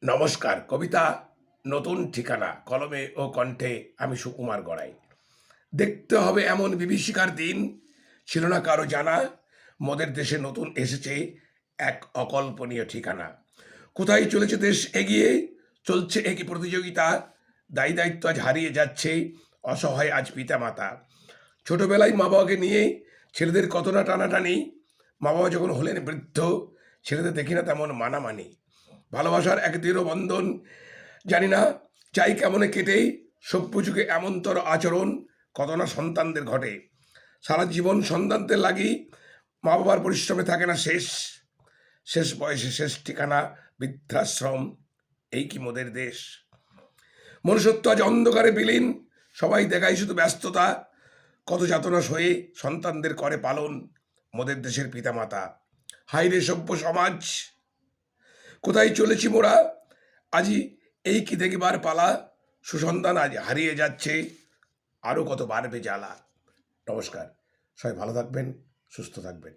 নমস্কার। কবিতা নতুন ঠিকানা কলমে ও কণ্ঠে আমি সুকুমার গড়াই। দেখতে হবে এমন বিভীষিকার দিন ছিল না কারো জানা। মোদের দেশে নতুন এসেছে এক অকল্পনীয় ঠিকানা। কোথায় চলেছে দেশ এগিয়ে, চলছে একই প্রতিযোগিতা। দায়ী দায়িত্ব আজ হারিয়ে যাচ্ছে, অসহায় আজ পিতামাতা। ছোটবেলায় মা বাবাকে নিয়ে ছেলেদের কত না টানাটানি। মা বাবা যখন হলেন বৃদ্ধ, ছেলেদের দেখি না তেমন মানামানি। ভালোবাসার এক দৃঢ় বন্ধন, জানি না চাই কেমনে কেটে। সভ্য যুগে এমনতর আচরণ কত না সন্তানদের ঘটে। সারা জীবন সন্তানদের লাগি, মা বাবার পরিশ্রমে থাকে না শেষ। শেষ বয়সে শেষ ঠিকানা বৃদ্ধাশ্রম, এই কি মোদের দেশ? মনুষ্যত্ব আজ অন্ধকারে বিলীন, সবাই দেখায় শুধু ব্যস্ততা। কত যাতনা সয়ে সন্তানদের করে পালন মোদের দেশের পিতামাতা। হাইরে সভ্য সমাজ, কোথায় চলেছি মোরা? আজি এই কি দেখবার পালা, সুসন্তান আজ হারিয়ে যাচ্ছে, আরও কত বাড়বে জ্বালা। নমস্কার, সবাই ভালো থাকবেন, সুস্থ থাকবেন।